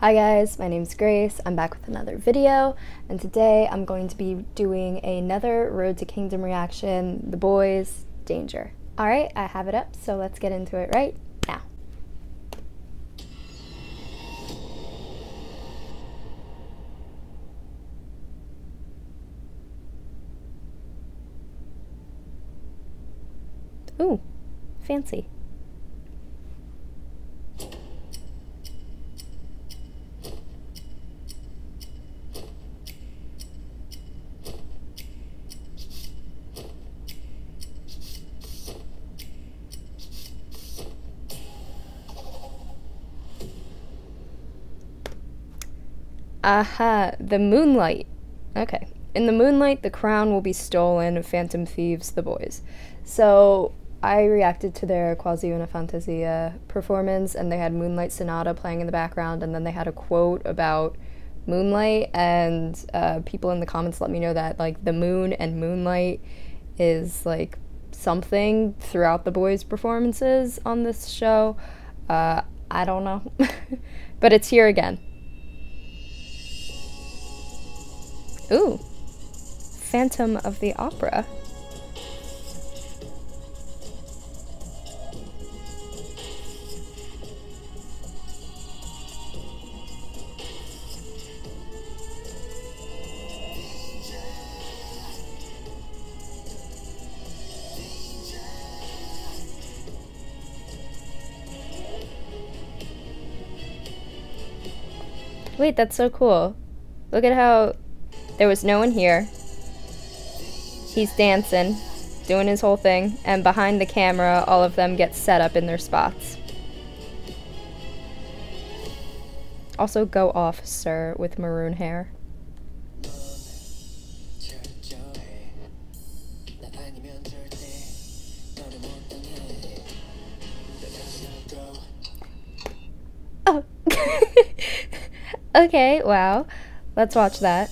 Hi guys, my name's Grace. I'm back with another video, and today I'm going to be doing another Road to Kingdom reaction, The Boyz, Danger. Alright, I have it up, so let's get into it right now. Ooh, fancy. Aha, the moonlight. Okay. In the moonlight, the crown will be stolen, Phantom Thieves, the Boyz. So, I reacted to their Quasi una Fantasia performance, and they had Moonlight Sonata playing in the background, and then they had a quote about moonlight, and people in the comments let me know that, like, the moon and moonlight is, like, something throughout the Boyz performances on this show. I don't know. But it's here again. Ooh, Phantom of the Opera. Wait, that's so cool. Look at how there was no one here. He's dancing, doing his whole thing, and behind the camera, all of them get set up in their spots. Also, go off, sir, with maroon hair. Oh. Okay, wow. Let's watch that.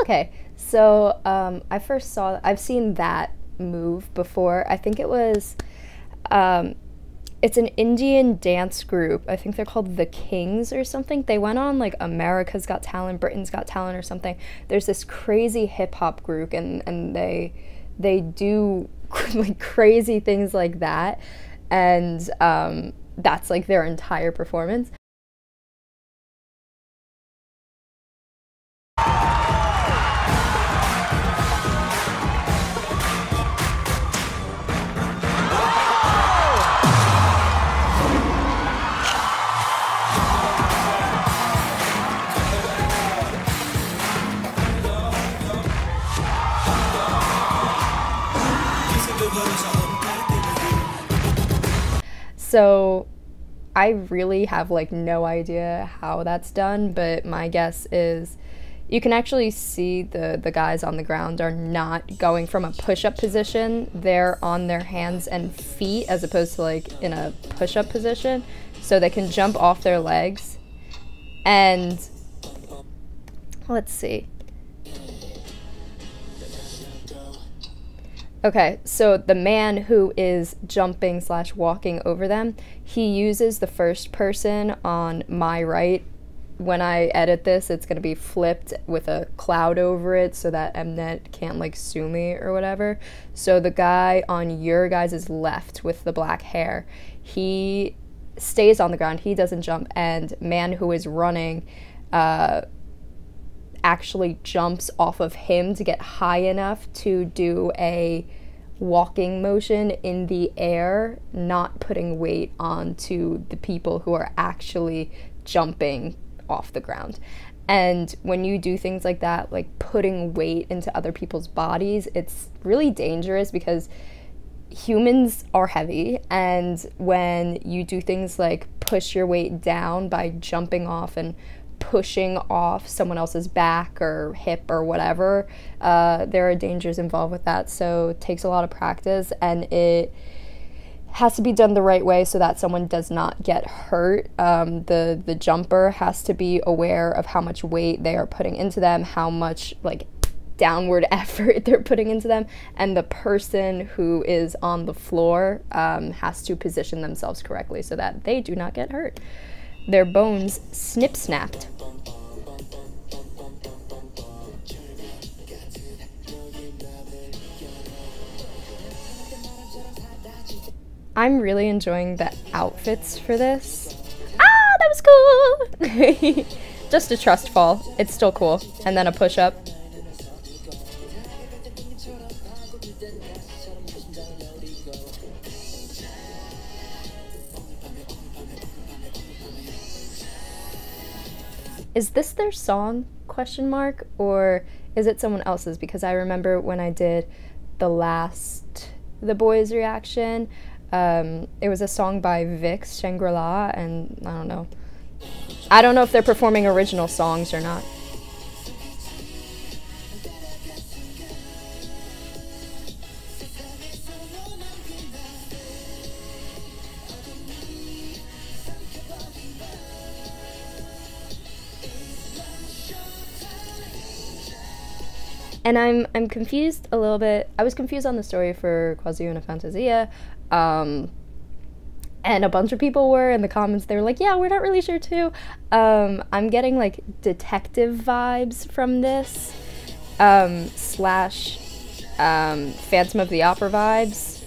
Okay, so I've seen that move before. I think it was, it's an Indian dance group. I think they're called The Kings or something. They went on like America's Got Talent, Britain's Got Talent or something. There's this crazy hip hop group, and they do like crazy things like that, and that's like their entire performance. So I really have like no idea how that's done, but my guess is you can actually see the guys on the ground are not going from a push-up position. They're on their hands and feet as opposed to like in a push-up position, so they can jump off their legs. And let's see. Okay, so the man who is jumping / walking over them, he uses the first person on my right. When I edit this, it's going to be flipped with a cloud over it so that Mnet can't like sue me or whatever. So the guy on your guys' left with the black hair, he stays on the ground, he doesn't jump, and man who is running actually jumps off of him to get high enough to do a walking motion in the air, not putting weight onto the people who are actually jumping off the ground. And when you do things like that, like putting weight into other people's bodies, it's really dangerous because humans are heavy, and when you do things like push your weight down by jumping off and pushing off someone else's back or hip or whatever, there are dangers involved with that. So it takes a lot of practice, and it has to be done the right way so that someone does not get hurt. The jumper has to be aware of how much weight they are putting into them, how much like downward effort they're putting into them, and the person who is on the floor has to position themselves correctly so that they do not get hurt. Their bones snip-snapped. I'm really enjoying the outfits for this. Ah, that was cool! Just a trust fall. It's still cool. And then a push-up. Is this their song, question mark, or is it someone else's? Because I remember when I did the last The Boyz reaction, it was a song by Vix, Shangri-La, and I don't know. I don't know if they're performing original songs or not. And I'm confused a little bit. I was confused on the story for Quasi Una Fantasia, and a bunch of people were in the comments. They were like, yeah, we're not really sure too. I'm getting like detective vibes from this, slash Phantom of the Opera vibes.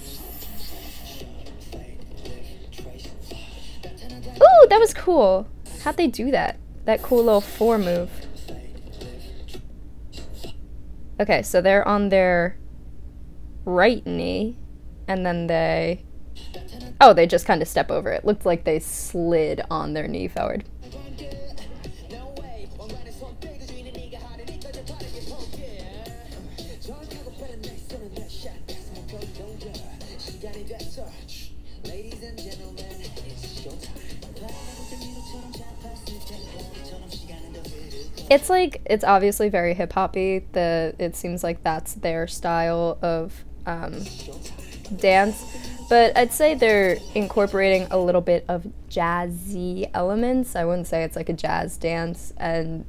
Ooh, that was cool. How'd they do that? That cool little 4 move. Okay, so they're on their right knee, and then they... Oh, they just kind of step over it. Looked like they slid on their knee forward. It's obviously very hip-hoppy. It seems like that's their style of dance, but I'd say they're incorporating a little bit of jazzy elements. I wouldn't say it's like a jazz dance, and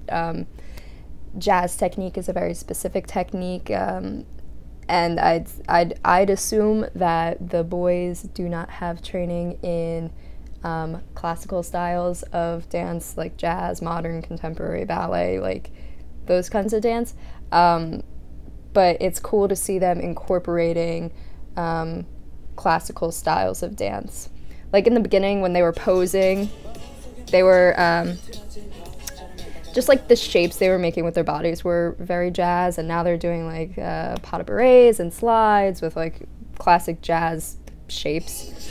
jazz technique is a very specific technique, and I'd assume that the Boyz do not have training in classical styles of dance, like jazz, modern, contemporary, ballet, like those kinds of dance. But it's cool to see them incorporating classical styles of dance. Like in the beginning when they were posing, they were just like the shapes they were making with their bodies were very jazz, and now they're doing like pas de bourrées and slides with like classic jazz shapes.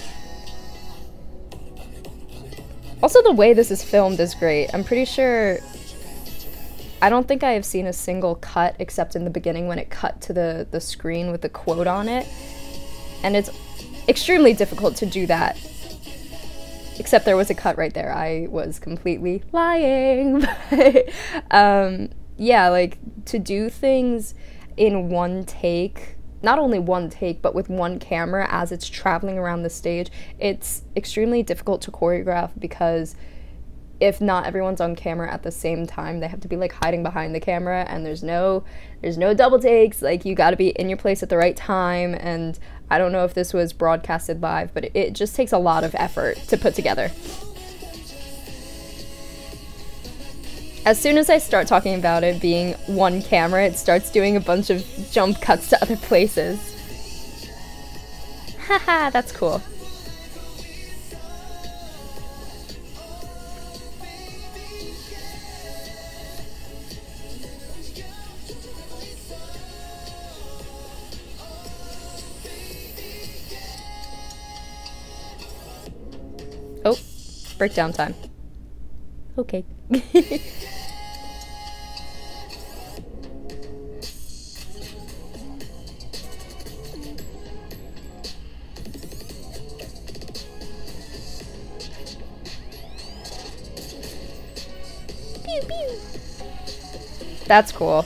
Also, the way this is filmed is great. I'm pretty sure... I don't think I have seen a single cut except in the beginning when it cut to the screen with the quote on it. And it's extremely difficult to do that. Except there was a cut right there. I was completely lying. Yeah, like, to do things in one take... Not only one take, but with one camera as it's traveling around the stage, it's extremely difficult to choreograph, because if not everyone's on camera at the same time, they have to be like hiding behind the camera, and there's no double takes. Like, you gotta be in your place at the right time, and I don't know if this was broadcasted live, but it just takes a lot of effort to put together. As soon as I start talking about it being one camera, it starts doing a bunch of jump cuts to other places. Haha, that's cool. Oh, breakdown time. Okay. Pew, pew. That's cool.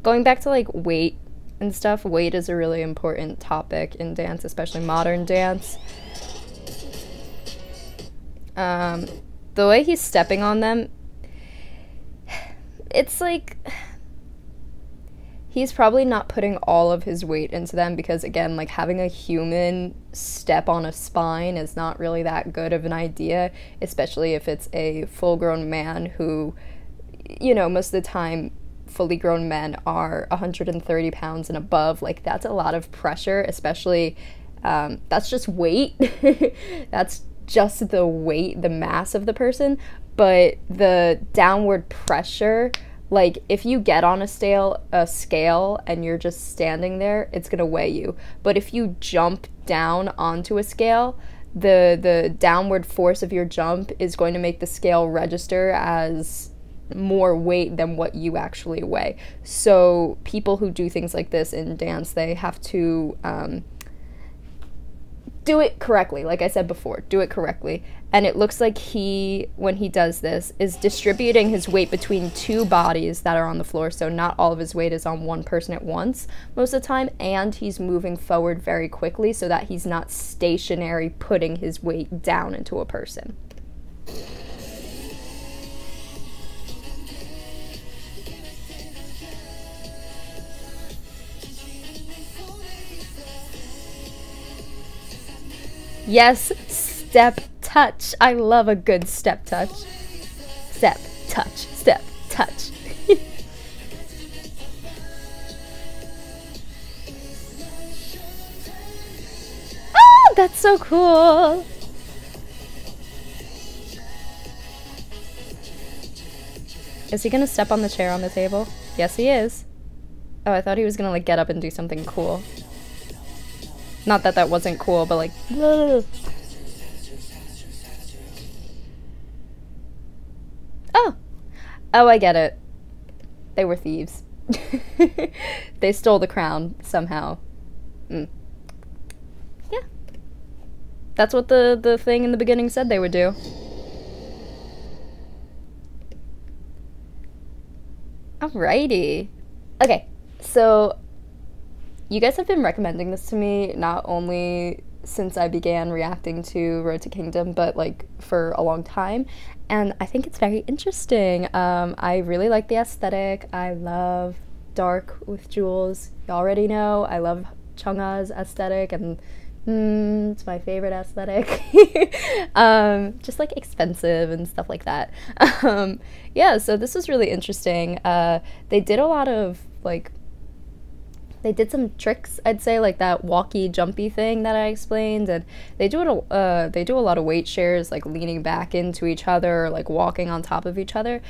Going back to like weight and stuff, weight is a really important topic in dance, especially modern dance. The way he's stepping on them, it's like he's probably not putting all of his weight into them because, again, like having a human step on a spine is not really that good of an idea, especially if it's a full-grown man who, you know, most of the time fully grown men are 130 pounds and above. Like, that's a lot of pressure, especially that's just weight. That's just the weight, the mass of the person. But the downward pressure, like if you get on a scale and you're just standing there, it's gonna weigh you. But if you jump down onto a scale, the downward force of your jump is going to make the scale register as more weight than what you actually weigh. So people who do things like this in dance, they have to do it correctly. Like I said before, do it correctly. And it looks like he, when he does this, is distributing his weight between two bodies that are on the floor. So not all of his weight is on one person at once most of the time. And he's moving forward very quickly so that he's not stationary putting his weight down into a person. Yes, step touch. I love a good step touch. Step touch, step touch. Oh, that's so cool. Is he gonna step on the chair on the table? Yes, he is. Oh, I thought he was gonna like get up and do something cool. Not that that wasn't cool, but like, ugh. Oh, I get it. They were thieves. They stole the crown somehow. Yeah. That's what the thing in the beginning said they would do. Alrighty. Okay, so you guys have been recommending this to me not only since I began reacting to Road to Kingdom, but like for a long time, and I think it's very interesting. I really like the aesthetic. I love dark with jewels. You already know I love Chungha's aesthetic, and it's my favorite aesthetic. Just like expensive and stuff like that. Yeah, so this was really interesting. They did a lot of like, they did some tricks, I'd say, like that walkie jumpy thing that I explained, and they do a lot of weight shares, like leaning back into each other, or like walking on top of each other.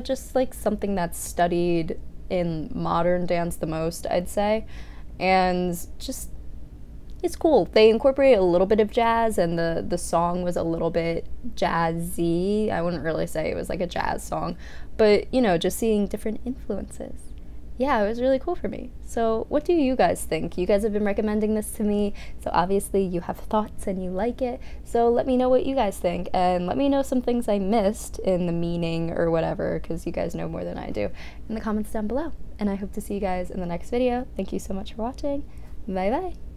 Just like something that's studied in modern dance the most, I'd say, and just it's cool. They incorporate a little bit of jazz, and the song was a little bit jazzy. I wouldn't really say it was like a jazz song, but you know, just seeing different influences. Yeah, it was really cool for me. So what do you guys think? You guys have been recommending this to me, so obviously you have thoughts and you like it. So let me know what you guys think, and let me know some things I missed in the meaning or whatever, because you guys know more than I do, in the comments down below. And I hope to see you guys in the next video. Thank you so much for watching. Bye bye.